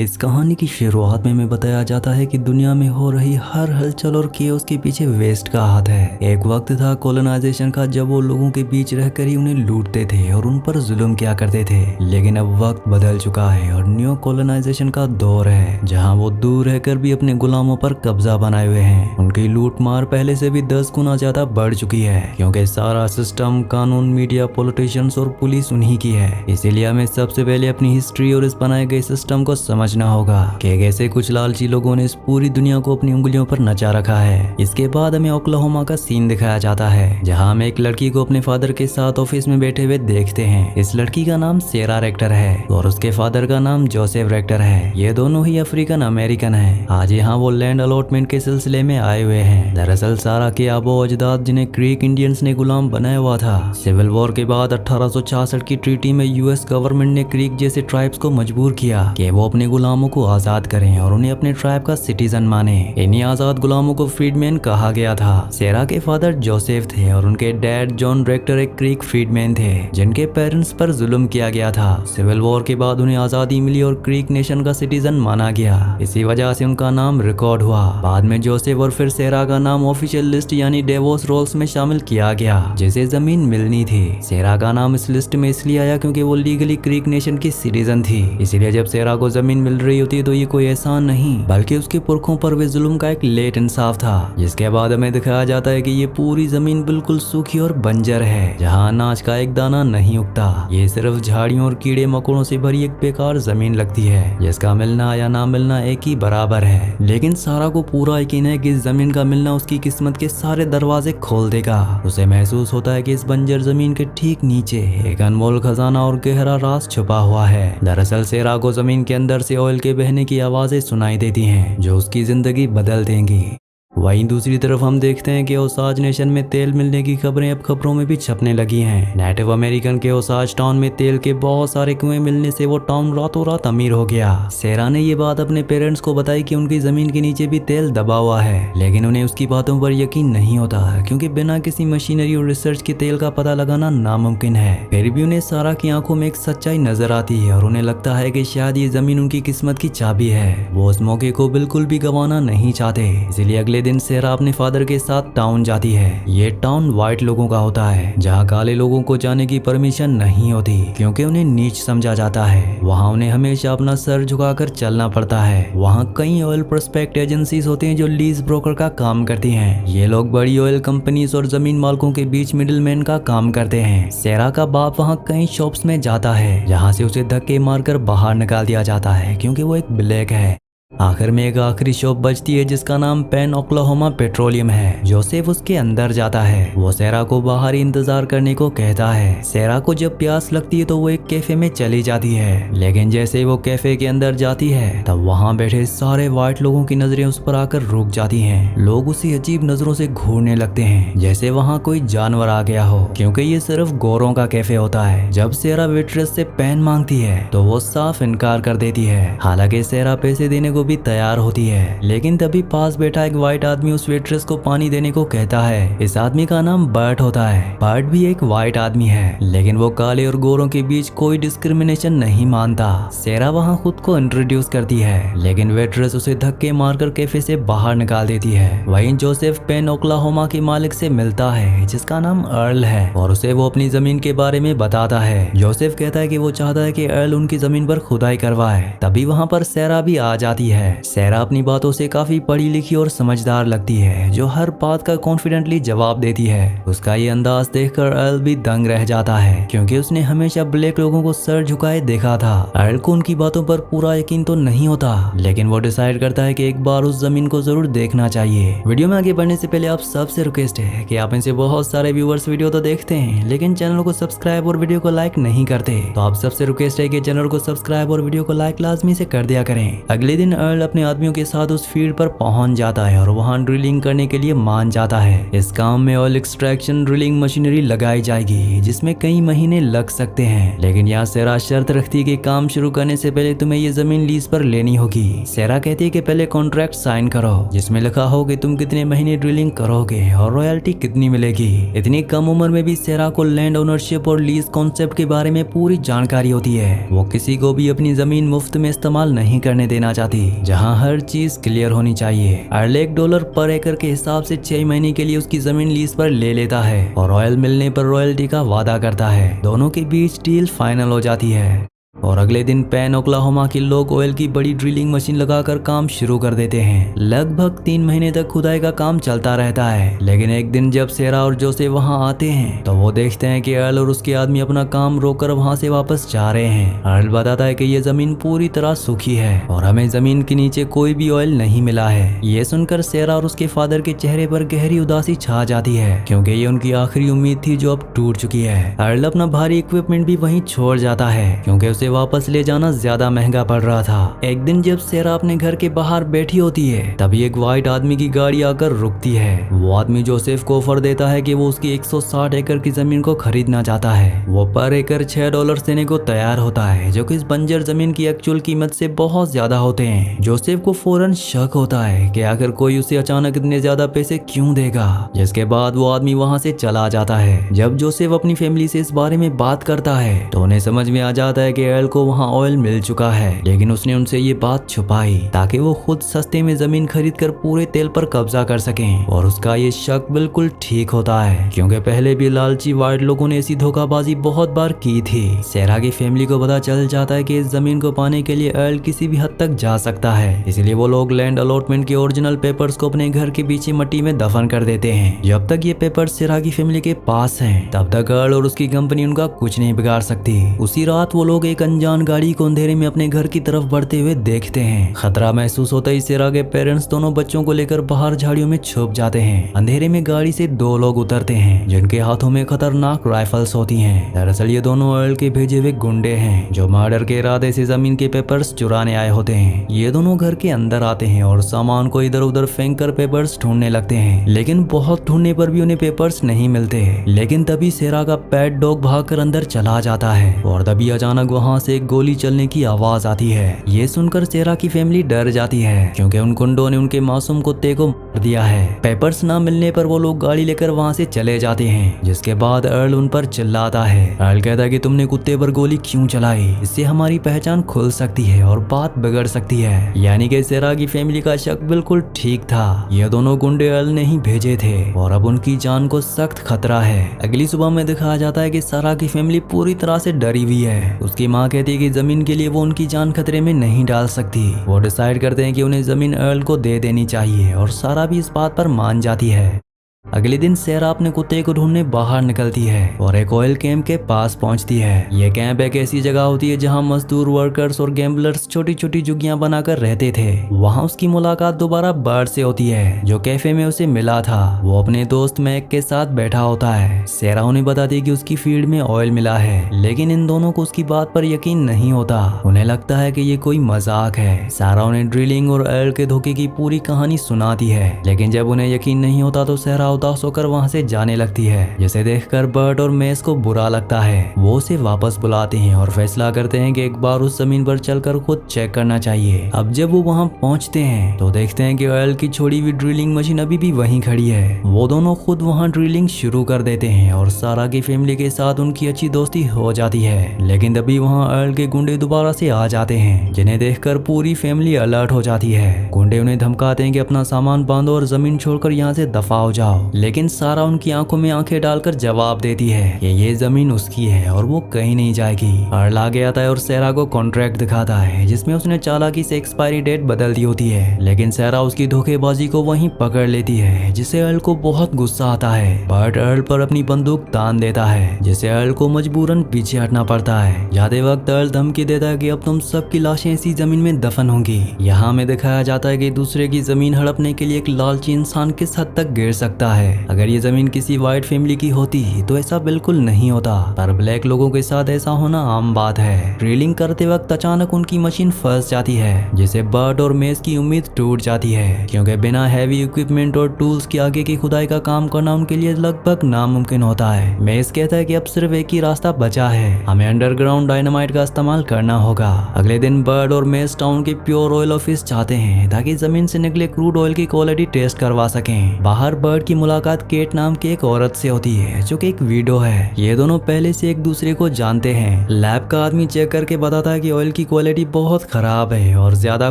इस कहानी की शुरुआत में हमें बताया जाता है कि दुनिया में हो रही हर हलचल और केओस के पीछे वेस्ट का हाथ है। एक वक्त था कॉलोनाइजेशन का जब वो लोगों के बीच रहकर ही उन्हें लूटते थे और उन पर जुल्म किया करते थे। लेकिन अब वक्त बदल चुका है और न्यू कॉलोनाइजेशन का दौर है जहाँ वो दूर रहकर भी अपने गुलामों पर कब्जा बनाए हुए हैं। उनकी लूट मार पहले से भी 10 गुना ज्यादा बढ़ चुकी है क्योंकि सारा सिस्टम, कानून, मीडिया, पॉलिटिशियंस और पुलिस उन्हीं की है। इसीलिए हमें सबसे पहले अपनी हिस्ट्री और इस बनाए गए सिस्टम को समझना होगा कि कैसे कुछ लालची लोगों ने इस पूरी दुनिया को अपनी उंगलियों पर नचा रखा है। इसके बाद हमें ओक्लाहोमा का सीन दिखाया जाता है जहां हम एक लड़की को अपने फादर के साथ ऑफिस में बैठे हुए देखते हैं। इस लड़की का नाम सेरा रेक्टर है और उसके फादर का नाम जोसेफ रेक्टर है। ये दोनों ही अफ्रीकन अमेरिकन हैं। आज यहाँ वो लैंड अलॉटमेंट के सिलसिले में आए हुए हैं। दरअसल सारा के आबो अजदाद जिन्हें क्रीक इंडियंस ने गुलाम बनाया हुआ था, सिविल वॉर के बाद 1866 की ट्रीटी में यूएस गवर्नमेंट ने क्रीक जैसे ट्राइब्स को मजबूर किया कि वो अपने गुलामों को आजाद करें और उन्हें अपने ट्राइब का सिटीजन माने। इन्हीं आजाद गुलामों को फ्रीडमैन कहा गया था। सेरा के फादर जोसेफ थे और उनके डैड जॉन रेक्टर एक क्रीक फ्रीडमैन थे जिनके पेरेंट्स पर जुल्म किया गया था। सिविल वॉर के बाद उन्हें आजादी मिली और क्रीक नेशन का सिटीजन माना गया। इसी वजह से उनका नाम रिकॉर्ड हुआ। बाद में जोसेफ और फिर सेरा का नाम ऑफिशियल लिस्ट यानी डेवोस रोल्स में शामिल किया गया जिसे जमीन मिलनी थी। सेरा का नाम इस लिस्ट में इसलिए आया क्योंकि वो लीगली क्रीक नेशन की सिटीजन थी। इसीलिए जब सेरा को जमीन मिल रही होती है तो ये कोई एहसान नहीं बल्कि उसके पुरखों पर हुए जुल्म का एक लेट इंसाफ था। जिसके बाद हमें दिखाया जाता है कि ये पूरी जमीन बिल्कुल सूखी और बंजर है जहाँ अनाज का एक दाना नहीं उगता। ये सिर्फ झाड़ियों और कीड़े मकोड़ों से भरी एक बेकार जमीन लगती है जिसका मिलना या ना मिलना एक ही बराबर है। लेकिन सारा को पूरा यकीन है कि इस जमीन का मिलना उसकी किस्मत के सारे दरवाजे खोल देगा। उसे महसूस होता है कि इस बंजर जमीन के ठीक नीचे एक अनमोल खजाना और गहरा राज छुपा हुआ है। दरअसल सेरा को जमीन के अंदर से ऑयल के बहने की आवाजें सुनाई देती हैं जो उसकी जिंदगी बदल देंगी। वहीं दूसरी तरफ हम देखते हैं कि ओसाज नेशन में तेल मिलने की खबरें अब खबरों में भी छपने लगी हैं। नेटिव अमेरिकन के ओसाज टाउन में तेल के बहुत सारे कुएं मिलने से वो टाउन रातों रात अमीर हो गया। सेरा ने ये बात अपने पेरेंट्स को बताई कि उनकी जमीन के नीचे भी तेल दबा हुआ है, लेकिन उन्हें उसकी बातों पर यकीन नहीं होता क्योंकि बिना किसी मशीनरी और रिसर्च के तेल का पता लगाना नामुमकिन है। फिर भी उन्हें सारा की आंखों में एक सच्चाई नजर आती है और उन्हें लगता है कि शायद ये जमीन उनकी किस्मत की चाबी है। वो उस मौके को बिल्कुल भी गंवाना नहीं चाहते। इसीलिए अगले दिन सेरा अपने फादर के साथ टाउन जाती है। ये टाउन व्हाइट लोगों का होता है जहाँ काले लोगों को जाने की परमिशन नहीं होती क्योंकि उन्हें नीच समझा जाता है। वहाँ उन्हें हमेशा अपना सर झुकाकर चलना पड़ता है। वहाँ कई ऑयल प्रोस्पेक्ट एजेंसीज होती हैं जो लीज ब्रोकर का काम करती हैं। ये लोग बड़ी ऑयल कंपनीज और जमीन मालिकों के बीच मिडिलमैन का काम करते हैं। सेरा का बाप वहाँ कई शॉप्स में जाता है जहाँ से उसे धक्के मारकर बाहर निकाल दिया जाता है क्योंकि वो एक ब्लैक है। आखिर में एक आखिरी शॉप बचती है जिसका नाम पेन ओक्लाहोमा पेट्रोलियम है। जोसेफ उसके अंदर जाता है। वो सेरा को बाहर ही इंतजार करने को कहता है। सेरा को जब प्यास लगती है तो वो एक कैफे में चली जाती है, लेकिन जैसे ही वो कैफे के अंदर जाती है तब वहाँ बैठे सारे व्हाइट लोगों की नजरें उस पर आकर रुक जाती हैं। लोग उसे अजीब नजरों से घूरने लगते हैं जैसे वहाँ कोई जानवर आ गया हो क्योंकि ये सिर्फ गोरों का कैफे होता है। जब सेरा वेट्रेस से पेन मांगती है तो वो साफ इनकार कर देती है। हालांकि सेरा पैसे देने को भी तैयार होती है, लेकिन तभी पास बैठा एक व्हाइट आदमी उस वेट्रेस को पानी देने को कहता है। इस आदमी का नाम बर्ट होता है। बर्ट भी एक व्हाइट आदमी है, लेकिन वो काले और गोरों के बीच कोई डिस्क्रिमिनेशन नहीं मानता। सेरा वहाँ खुद को इंट्रोड्यूस करती है, लेकिन वेट्रेस उसे धक्के मारकर कैफे से बाहर निकाल देती है। वहीं जोसेफ पेन ओक्लाहोमा के मालिक से मिलता है जिसका नाम अर्ल है और उसे वो अपनी जमीन के बारे में बताता है। जोसेफ कहता है कि वो चाहता है कि अर्ल उनकी जमीन पर खुदाई करवाए। तभी वहाँ पर सेरा भी आ जाती है। सेरा अपनी बातों से काफी पढ़ी लिखी और समझदार लगती है जो हर बात का कॉन्फिडेंटली जवाब देती है। उसका ये अंदाज देखकर अर्ल भी दंग रह जाता है क्योंकि उसने हमेशा ब्लैक लोगों को सर झुकाए देखा था। अर्ल को उनकी बातों पर पूरा यकीन तो नहीं होता, लेकिन वो डिसाइड करता है कि एक बार उस जमीन को जरूर देखना चाहिए। वीडियो में आगे बढ़ने से पहले आप सबसे रिक्वेस्ट है कि आप इनसे बहुत सारे व्यूअर्स वीडियो तो देखते हैं लेकिन चैनल को सब्सक्राइब और वीडियो को लाइक नहीं करते, तो आप सबसे रिक्वेस्ट है कि चैनल को सब्सक्राइब और वीडियो को लाइक लाजमी से कर दिया करें। अगले दिन अर्ल अपने आदमियों के साथ उस फील्ड पर पहुंच जाता है और वहां ड्रिलिंग करने के लिए मान जाता है। इस काम में ऑयल एक्सट्रैक्शन ड्रिलिंग मशीनरी लगाई जाएगी जिसमें कई महीने लग सकते हैं, लेकिन यहाँ सेरा शर्त रखती है कि काम शुरू करने से पहले तुम्हें ये जमीन लीज पर लेनी होगी। सेरा कहती है कि पहले कॉन्ट्रैक्ट साइन करो जिसमें लिखा हो कि तुम कितने महीने ड्रिलिंग करोगे और रॉयल्टी कितनी मिलेगी। इतनी कम उम्र में भी सेरा को लैंड ओनरशिप और लीज कॉन्सेप्ट के बारे में पूरी जानकारी होती है। वो किसी को भी अपनी जमीन मुफ्त में इस्तेमाल नहीं करने देना चाहती, जहाँ हर चीज क्लियर होनी चाहिए। अर्ल $1 पर एकड़ के हिसाब से 6 महीने के लिए उसकी जमीन लीज पर ले लेता है और ऑयल मिलने पर रॉयल्टी का वादा करता है। दोनों के बीच डील फाइनल हो जाती है और अगले दिन पैन ओक्लाहोमा के लोग ऑयल की बड़ी ड्रिलिंग मशीन लगाकर काम शुरू कर देते हैं। लगभग 3 महीने तक खुदाई का काम चलता रहता है, लेकिन एक दिन जब सेरा और जोसेफ वहां आते हैं तो वो देखते हैं कि अर्ल और उसके आदमी अपना काम रोककर वहां से वापस जा रहे हैं। अर्ल बताता है कि ये जमीन पूरी तरह सूखी है और हमें जमीन के नीचे कोई भी ऑयल नहीं मिला है। ये सुनकर सेरा और उसके फादर के चेहरे पर गहरी उदासी छा जाती है, क्योंकि ये उनकी आखिरी उम्मीद थी जो अब टूट चुकी है। अर्ल अपना भारी इक्विपमेंट भी वहीं छोड़ जाता है, क्योंकि उसे वापस ले जाना ज्यादा महंगा पड़ रहा था। एक दिन जब सेरा अपने घर के बाहर बैठी होती है तभी एक व्हाइट आदमी की गाड़ी आकर रुकती है। वो आदमी जोसेफ को ऑफर देता है कि वो उसकी 160 एकड़ की जमीन को खरीदना चाहता है। वो पर एकड़ $6 देने को तैयार होता है, जो कि इस बंजर जमीन की एक्चुअल कीमत से बहुत ज्यादा होते हैं। जोसेफ को फौरन शक होता है कि आखिर कोई उसे अचानक इतने ज्यादा पैसे क्यों देगा, जिसके बाद वो आदमी वहां से चला जाता है। जब जोसेफ अपनी फैमिली से इस बारे में बात करता है तो उन्हें समझ में आ जाता है कि अर्ल को वहां ऑयल मिल चुका है, लेकिन उसने उनसे ये बात छुपाई ताकि वो खुद सस्ते में जमीन खरीदकर पूरे तेल पर कब्जा कर सकें। और उसका ये शक बिल्कुल ठीक होता है, क्योंकि पहले भी लालची वाइट लोगों ने ऐसी धोखाबाजी बहुत बार की थी। सेरा की फैमिली को पता चल जाता है कि इस जमीन को पाने के लिए अर्ल किसी भी हद तक जा सकता है, इसलिए वो लोग लैंड अलॉटमेंट के ओरिजिनल पेपर्स को अपने घर के पीछे मिट्टी में दफन कर देते हैं। जब तक ये पेपर्स सेरा की फैमिली के पास हैं, तब तक अर्ल और उसकी कंपनी उनका कुछ नहीं बिगाड़ सकती। उसी रात वो लोग एक अनजान गाड़ी को अंधेरे में अपने घर की तरफ बढ़ते हुए देखते हैं। खतरा महसूस होता ही सेरा के पेरेंट्स दोनों बच्चों को लेकर बाहर झाड़ियों में छुप जाते हैं। अंधेरे में गाड़ी से 2 लोग उतरते हैं जिनके हाथों में खतरनाक राइफल्स होती हैं। दरअसल ये दोनों अर्ल के भेजे हुए गुंडे हैं जो मर्डर के इरादे से जमीन के पेपर्स चुराने आए होते हैं। ये दोनों घर के अंदर आते हैं और सामान को इधर उधर फेंक कर पेपर्स ढूंढने लगते हैं, लेकिन बहुत ढूंढने पर भी उन्हें पेपर्स नहीं मिलते। लेकिन तभी सेरा का पेट डॉग भागकर अंदर चला जाता है और तभी अचानक वहां से एक गोली चलने की आवाज आती है। ये सुनकर सेरा की फैमिली डर जाती है, क्योंकि उन गुंडों ने उनके मासूम कुत्ते को मार दिया है। पेपर्स ना मिलने पर वो लोग गाड़ी लेकर वहां से चले जाते हैं, जिसके बाद अर्ल उन पर चिल्लाता है। अर्ल कहता है कि तुमने कुत्ते पर गोली क्यों चलाई, इससे हमारी पहचान खुल सकती है और बात बिगड़ सकती है। यानी कि सेरा की फैमिली का शक बिल्कुल ठीक था। ये दोनों गुंडे अर्ल ने ही भेजे थे और अब उनकी जान को सख्त खतरा है। अगली सुबह में दिखाया जाता है कि सेरा की फैमिली पूरी तरह से डरी हुई है। उसकी माँ कहती है कि जमीन के लिए वो उनकी जान खतरे में नहीं डाल सकती। वो डिसाइड करते हैं कि उन्हें जमीन अर्ल को दे देनी चाहिए और सारा भी इस बात पर मान जाती है। अगले दिन सेरा अपने कुत्ते को ढूंढने बाहर निकलती है और एक ऑयल कैंप के पास पहुंचती है। ये कैंप एक ऐसी जगह होती है जहां मजदूर, वर्कर्स और गैम्बलर्स छोटी छोटी झुग्गियां बनाकर रहते थे। वहां उसकी मुलाकात दोबारा बर्ड से होती है, जो कैफे में उसे मिला था। वो अपने दोस्त मैक के साथ बैठा होता है। सेरा उन्हें बताती है कि उसकी फील्ड में ऑयल मिला है, लेकिन इन दोनों को उसकी बात पर यकीन नहीं होता। उन्हें लगता है कि ये कोई मजाक है। सेरा उन्हें ड्रिलिंग और अर्ल के धोखे की पूरी कहानी सुनाती है, लेकिन जब उन्हें यकीन नहीं होता तो सेरा उदास होकर वहां से जाने लगती है, जिसे देखकर बर्ट और मेस को बुरा लगता है। वो उसे वापस बुलाते हैं और फैसला करते हैं कि एक बार उस जमीन पर चलकर खुद चेक करना चाहिए। अब जब वो वहां पहुंचते हैं तो देखते हैं कि ऑयल की छोड़ी हुई ड्रिलिंग मशीन अभी भी वहीं खड़ी है। वो दोनों खुद वहां ड्रिलिंग शुरू कर देते हैं और सारा की फैमिली के साथ उनकी अच्छी दोस्ती हो जाती है। लेकिन तभी वहां ऑयल के गुंडे दोबारा से आ जाते हैं, जिन्हें देखकर पूरी फैमिली अलर्ट हो जाती है। गुंडे उन्हें धमकाते हैं कि अपना सामान बांधो और जमीन छोड़कर यहाँ से दफा हो जाओ, लेकिन सारा उनकी आंखों में आंखें डालकर जवाब देती है कि ये जमीन उसकी है और वो कहीं नहीं जाएगी। अर्ल आगे आता है और सेरा को कॉन्ट्रैक्ट दिखाता है, जिसमें उसने चालाकी से एक्सपायरी डेट बदल दी होती है, लेकिन सेरा उसकी धोखेबाजी को वहीं पकड़ लेती है, जिससे अर्ल को बहुत गुस्सा आता है। बट अर्ल पर अपनी बंदूक तान देता है, जिससे अर्ल को मजबूरन पीछे हटना पड़ता है। जाते वक्त अर्ल धमकी देता है कि अब तुम सबकी लाशें इसी जमीन में दफन होंगी। यहाँ में दिखाया जाता है कि दूसरे की जमीन हड़पने के लिए एक लालची इंसान किस हद तक गिर सकता लगता है अगर ये जमीन किसी व्हाइट फैमिली की होती तो ऐसा बिल्कुल नहीं होता, पर ब्लैक लोगों के साथ ऐसा होना आम बात है। ड्रिलिंग करते वक्त अचानक उनकी मशीन फंस जाती है, जिससे बर्ट और मेस की उम्मीद टूट जाती है, क्योंकि बिना हैवी इक्विपमेंट और टूल्स के आगे की खुदाई का काम करना उनके लिए लगभग नामुमकिन होता है। मेस कहता है कि अब सिर्फ एक ही रास्ता बचा है, हमें अंडरग्राउंड डायनामाइट का इस्तेमाल करना होगा। अगले दिन बर्ट और मेस टाउन के प्योर ऑयल ऑफिस जाते हैं ताकि जमीन से निकले क्रूड ऑयल की क्वालिटी टेस्ट करवा सकें। बाहर बर्ट की मुलाकात केट नाम की एक औरत से होती है जो कि एक विडो है। ये दोनों पहले से एक दूसरे को जानते हैं। लैब का आदमी चेक करके बताता है कि ऑयल की क्वालिटी बहुत खराब है और ज्यादा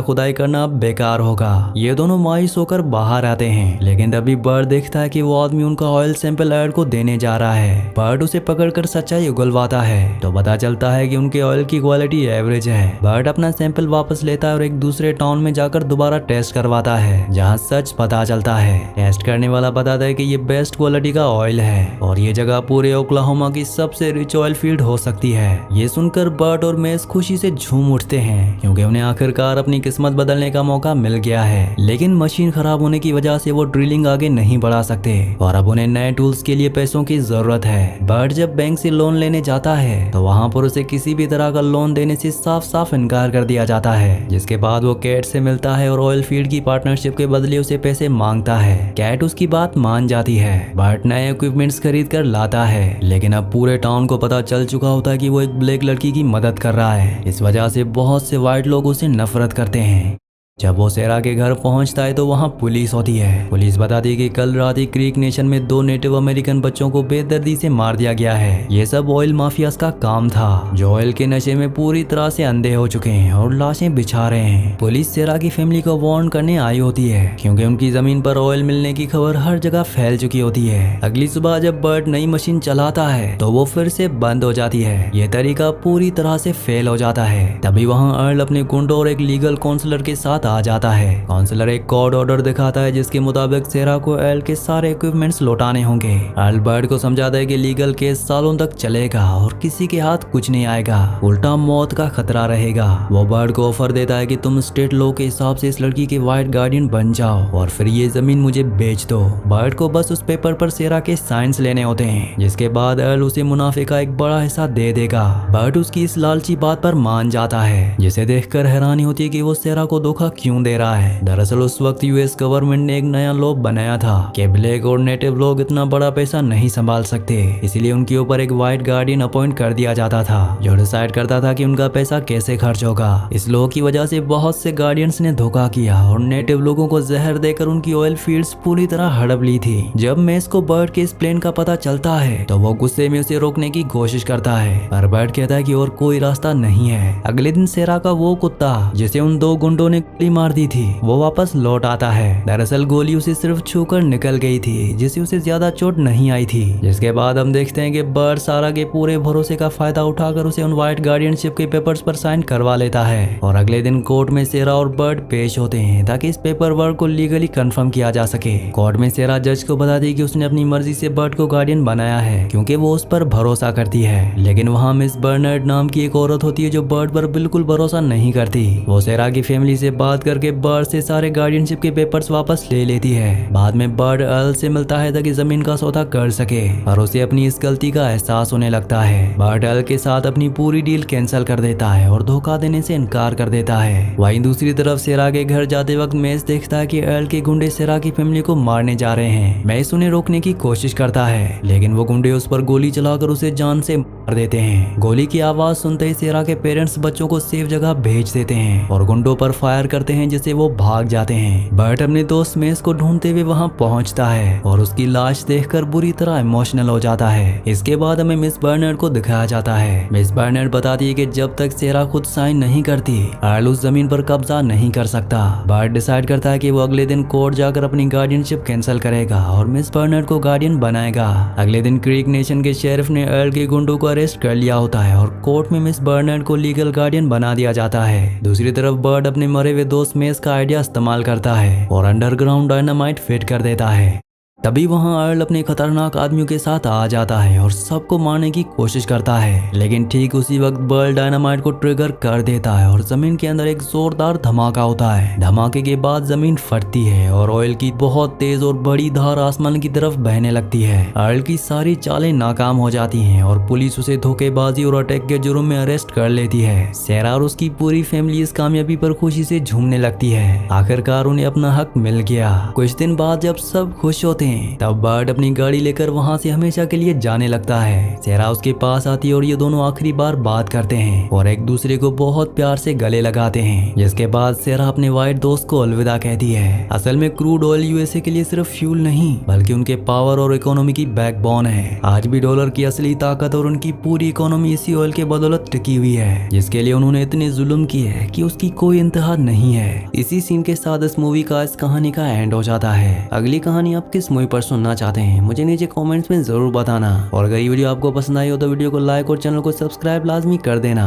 खुदाई करना अब बेकार होगा। ये दोनों मायूस होकर बाहर आते हैं, लेकिन तभी बर्ट देखता है कि वो आदमी उनका ऑयल सैंपल एड को देने जा रहा है। बर्ट उसे पकड़कर सच्चाई उगलवाता है तो पता चलता है कि उनके ऑयल की क्वालिटी एवरेज है। बर्ट अपना सैंपल वापस लेता है और एक दूसरे टाउन में जाकर दोबारा टेस्ट करवाता है, जहाँ सच पता चलता है। टेस्ट करने वाला बताता है कि ये बेस्ट क्वालिटी का ऑयल है और ये जगह पूरे ओक्लाहोमा की सबसे रिच ऑयल फील्ड हो सकती है। ये सुनकर बर्ट और मेस खुशी से झूम उठते हैं, क्योंकि उन्हें आखिरकार अपनी किस्मत बदलने का मौका मिल गया है। लेकिन मशीन खराब होने की वजह से वो ड्रिलिंग आगे नहीं बढ़ा सकते और अब उन्हें नए टूल्स के लिए पैसों की जरूरत है। बर्ट जब बैंक से लोन लेने जाता है तो वहाँ पर उसे किसी भी तरह का लोन देने से साफ साफ इनकार कर दिया जाता है, जिसके बाद वो कैट से मिलता है और ऑयल फील्ड की पार्टनरशिप के बदले उसे पैसे मांगता है। कैट उसकी बात मान जाती है। बर्ट नए इक्विपमेंट्स खरीद कर लाता है, लेकिन अब पूरे टाउन को पता चल चुका होता है कि वो एक ब्लैक लड़की की मदद कर रहा है। इस वजह से बहुत से व्हाइट लोग उसे नफरत करते हैं। जब वो सेरा के घर पहुंचता है तो वहां पुलिस होती है। पुलिस बताती है कि कल रात ही क्रीक नेशन में 2 नेटिव अमेरिकन बच्चों को बेदर्दी से मार दिया गया है। ये सब ऑयल माफियाज का काम था, जो ऑयल के नशे में पूरी तरह से अंधे हो चुके हैं और लाशें बिछा रहे हैं। पुलिस सेरा की फैमिली को वार्न करने आई होती है, क्योंकि उनकी जमीन पर ऑयल मिलने की खबर हर जगह फैल चुकी होती है। अगली सुबह जब बर्ट नई मशीन चलाता है तो वो फिर से बंद हो जाती है। ये तरीका पूरी तरह से फेल हो जाता है। तभी वहाँ अर्ल अपने गुंडों और एक लीगल काउंसलर के साथ आ जाता है। काउंसलर एक कोर्ट ऑर्डर दिखाता है जिसके मुताबिक सेरा को एल के सारे इक्विपमेंट्स लौटाने होंगे। अर्ल बर्ट को समझाता है कि लीगल केस सालों तक चलेगा और किसी के हाथ कुछ नहीं आएगा, उल्टा मौत का खतरा रहेगा। वो बर्ट को ऑफर देता है कि तुम स्टेट लॉ के हिसाब से इस लड़की के व्हाइट गार्डियन बन जाओ और फिर ये जमीन मुझे बेच दो। बर्ट को बस उस पेपर पर सेरा के साइंस लेने होते हैं, जिसके बाद अर्ल उसे मुनाफे का एक बड़ा हिस्सा दे देगा। बर्ट उसकी इस लालची बात पर मान जाता है, जिसे देखकर हैरानी होती है कि वो सेरा को धोखा क्यों दे रहा है। दरअसल उस वक्त यूएस गवर्नमेंट ने एक नया लॉ बनाया था कि ब्लैक और नेटिव लोग इतना बड़ा पैसा नहीं संभाल सकते, इसलिए उनके ऊपर एक व्हाइट गार्डियन अपॉइंट कर दिया जाता था, जो डिसाइड करता था कि उनका पैसा कैसे खर्च होगा। इस लॉ की वजह से बहुत से गार्डियंस ने धोखा किया और नेटिव लोगों को जहर देकर उनकी ऑयल फील्ड्स पूरी तरह हड़प ली थी। जब मेस को बर्ट के इस प्लान का पता चलता है तो वो गुस्से में उसे रोकने की कोशिश करता है, पर बर्ट कहता है कि और कोई रास्ता नहीं है। अगले दिन सेरा का वो कुत्ता जिसे उन 2 गुंडों ने गोली मार दी थी वो वापस लौट आता है। दरअसल गोली उसे सिर्फ छूकर निकल गई थी, जिससे उसे ज्यादा चोट नहीं आई थी। जिसके बाद हम देखते हैं कि बर्ट सारा के पूरे भरोसे का फायदा उठाकर उसे उन व्हाइट गार्डियनशिप के पेपर्स पर साइन करवा लेता है और अगले दिन कोर्ट में सेरा और बर्ट पेश होते हैं ताकि इस पेपर वर्क को लीगली कंफर्म किया जा सके। कोर्ट में सेरा जज को बताती कि उसने अपनी मर्जी से बर्ट को गार्डियन बनाया है, क्योंकि वो उस पर भरोसा करती है। लेकिन वहाँ मिस बर्नर्ड नाम की एक औरत होती है जो बर्ट पर बिल्कुल भरोसा नहीं करती। वो सेरा की फैमिली से बात करके बर्ट से सारे गार्डियनशिप के पेपर्स वापस ले लेती है। बाद में बर्ट अर्ल से मिलता है ताकि जमीन का सौदा कर सके और उसे अपनी इस गलती का एहसास होने लगता है। बर्ट अर्ल के साथ अपनी पूरी डील कैंसिल कर देता है और धोखा देने से इनकार कर देता है। वहीं दूसरी तरफ सेरा के घर जाते वक्त मेस देखता है कि अर्ल के गुंडे सेरा की फैमिली को मारने जा रहे हैं। मेस उन्हें रोकने की कोशिश करता है, लेकिन वो गुंडे उस पर गोली चलाकर उसे जान से मार देते हैं। गोली की आवाज सुनते ही सेरा के पेरेंट्स बच्चों को सेफ जगह भेज देते हैं और गुंडों पर फायर करते हैं, जिससे वो भाग जाते हैं। बर्ट अपने दोस्त मेस को ढूंढते हुए वहां पहुंचता है और उसकी लाश देखकर बुरी तरह इमोशनल हो जाता है। इसके बाद हमें मिस बर्नर्ड को दिखाया जाता है। मिस बर्नर्ड बताती है कि जब तक सेरा खुद साइन नहीं करती अर्ल उस जमीन पर कब्जा नहीं कर सकता। बर्ट डिसाइड करता है कि वो अगले दिन कोर्ट जाकर अपनी गार्डियनशिप कैंसिल करेगा और मिस बर्नर्ड को गार्डियन बनाएगा। अगले दिन क्रीक नेशन के शेरिफ ने अर्ल के गुंडों को अरेस्ट कर लिया होता है और कोर्ट में मिस बर्नर्ड को लीगल गार्डियन बना दिया जाता है। दूसरी तरफ बर्ट अपने मरे हुए दोस्त मेस का आइडिया इस्तेमाल करता है और अंडरग्राउंड डायनामाइट फिट कर देता है। तभी वहाँ अर्ल अपने खतरनाक आदमियों के साथ आ जाता है और सबको मारने की कोशिश करता है, लेकिन ठीक उसी वक्त बर्ल डायनामाइट को ट्रिगर कर देता है और जमीन के अंदर एक जोरदार धमाका होता है। धमाके के बाद जमीन फटती है और ऑयल की बहुत तेज और बड़ी धार आसमान की तरफ बहने लगती है। अर्ल की सारी चालें नाकाम हो जाती हैं और पुलिस उसे धोखेबाजी और अटैक के जुर्म में अरेस्ट कर लेती है। सेरा और उसकी पूरी फैमिली इस कामयाबी पर खुशी से झूमने लगती है। आखिरकार उन्हें अपना हक मिल गया। कुछ दिन बाद जब सब खुश होते हैं तब बर्ट अपनी गाड़ी लेकर वहाँ से हमेशा के लिए जाने लगता है। सेरा उसके पास आती है और ये दोनों आखिरी बार बात करते हैं और एक दूसरे को बहुत प्यार से गले लगाते हैं, जिसके बाद सेरा अपने वाइट दोस्त को अलविदा कहती है। असल में क्रूड ऑयल यूएसए के लिए सिर्फ फ्यूल नहीं बल्कि उनके पावर और इकोनॉमी की बैकबोन है। आज भी डॉलर की असली ताकत और उनकी पूरी इकोनॉमी इसी ऑयल के बदौलत टिकी हुई है, जिसके लिए उन्होंने इतने जुल्म किए है कि उसकी कोई इंतहा नहीं है। इसी सीन के साथ इस मूवी का इस कहानी का एंड हो जाता है। अगली कहानी आप किस मूवी पर सुनना चाहते हैं मुझे नीचे कमेंट्स में जरूर बताना, और अगर ये वीडियो आपको पसंद आई हो तो वीडियो को लाइक और चैनल को सब्सक्राइब लाजमी कर देना।